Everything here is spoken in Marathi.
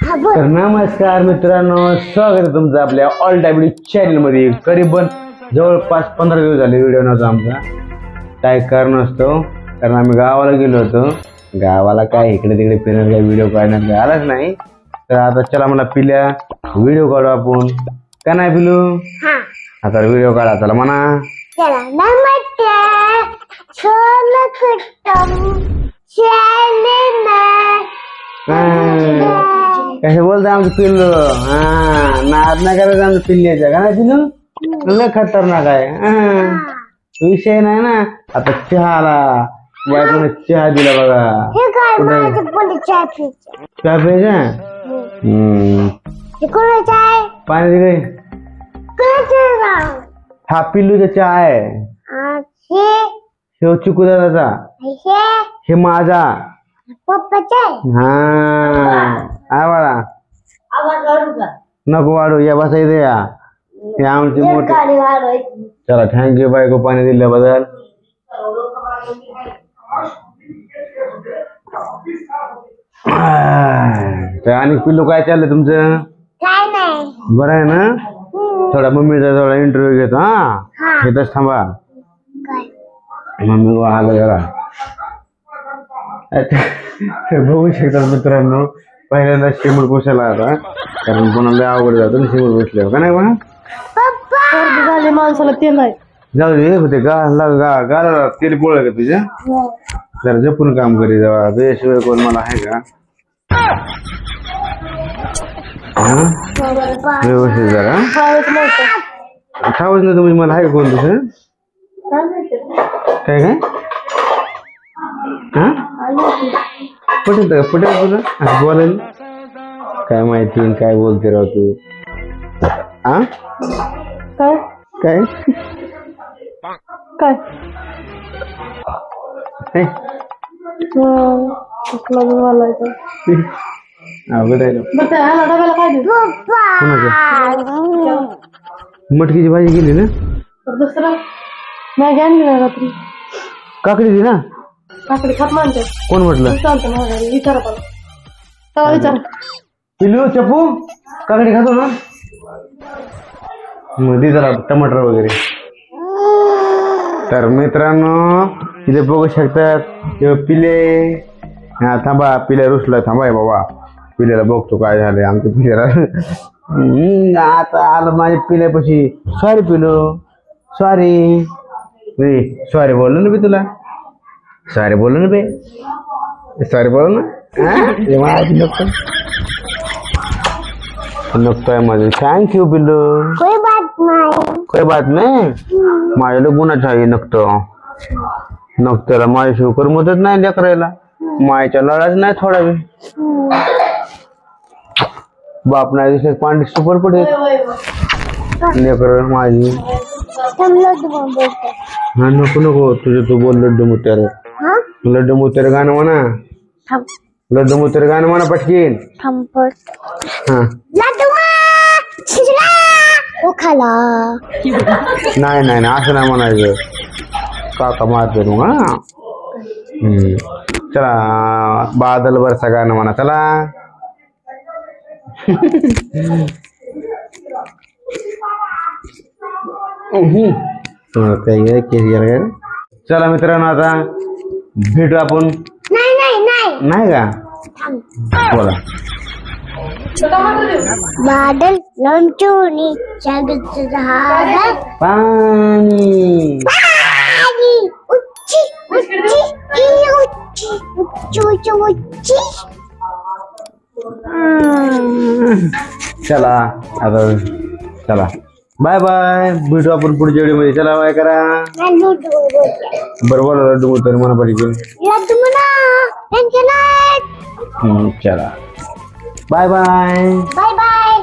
तर नमस्कार मित्रांनो, स्वागत आहे तुमचं आपल्या ऑल टाइम चॅनल मध्ये। करीबन जवळपास 15 दिवस झाले व्हिडिओ नव्हता आमचा। काय कारण असतो, कारण आम्ही गावाला गेलो होतो। गावाला काय इकडे तिकडे फिरणार, काय व्हिडिओ काढण्यात काय आलाच नाही। तर आता चला मला पिल्या व्हिडिओ काढू आपण, का नाही पिलू? आता व्हिडिओ काढा चला म्हणा। चला नमस्कार, सोनं कुटुंब चॅनल कसे बोलता आमचं पिल्लू? नाद नाही करायचं आमचं पिल्ल्याच्या, का नाही पिल्लू? लय खतरनाक आहे। विषय नाही ना। आता चहाला बायकोने चहा दिला बघा। हे काय माझं पण चहा प्यायचं। चहा प्यायचा? हे कोणाचं आहे? पाणी दिले? कोणाचं नाव? हा पिल्लूचा चहा आहे। हे चिकू दादाचा, हे माझा पप्पाचं आहे। हा बाळा, नको वाढू, या बसा इथे या। हे आमची मोठी। चला थँक्यू बायको पाणी दिल्याबद्दल। आणि पिल्लू काय चाललंय तुमचं? काय नाही, बरं आहे ना? थोडा मम्मीचा थोडा इंटरव्ह्यू घेतो। हा येतच थांबा, मम्मी आलं जरा। बघू शकता मित्रांनो, पहिल्यांदा शिमूल पोसायला आता, कारण कोणाला आवड जातो ना शिमूल पोसल्यावर, का नाही बा? झाले माणसाला ते नाही। जाऊ दे, होते गाला तेल पोळ का तुझ्या? जरा जपून काम करी जावा, तुझ्याशिवाय कोण मला आहे का? व्यवस्थित जरा ठावच ना तुम्ही, मला आहे का कोण तुझं? काय काय पटेल का? पटेल तुला असं बोलायला? काय माहिती काय बोलते राव तू? काय काय काय अवघड आहे. मटकीची भाजी केली ना? दुसरं मॅगी आणली ना रात्री, काकडीची ना? काकडी खात मानते कोण म्हटलं? विचारा पण विचार। पिलू चप्पू काकडी खातो ना? मध्ये जरा टमाटर वगैरे। तर मित्रांनो इथे बघू शकतात पिले। हा थांबा, पिल्या रुसला, थांबाय बाबा, पिल्याला बघतो काय झालंय आमच्या पिल्याला। आता आलं माझ्या पिल्यापाशी। सॉरी पिलू, सॉरी। सॉरी बोललो ना बी तुला, सॉरी बोललो ना बे, सॉरी बोल ना। नकतोय माझे, थँक्यू पिल्लू। कोई बात नाही, कोई बात नाही। माझ्याला गुन्हा आहे नकतो, नकत्याला माझ्याशिवाय करमतच नाही लेकरायला, मायच्या लढाच नाही थोडा वेळ। बाप नाही दिसत पांढरी सुपर पडे लेकर माझी। हा नको नको, तुझं तू बोल लड्डू मुत्यार, लड्डू मुत्यार गाणं म्हणा, लड्डू मुत्यार गाणं म्हणा पटकीन। नाही नाही असं नाही म्हणायचं, काका मारते तू। चला बादल बरसा गाणं म्हणा चला। चला मित्रांनो आता भेटू आपण। नाही का? बोला। बादल लंचोनी पाणी उच्ची उच्ची उच्ची उच्ची उच्ची। चला आता चला बाय बाय, भेटू आपण पुढच्या व्हिडिओ मध्ये। चला बाय करा बरोबर, लड्डू मुत्यार म्हणा पाहिजे, लड्डू म्हणा। चला बाय बाय, बाय बाय।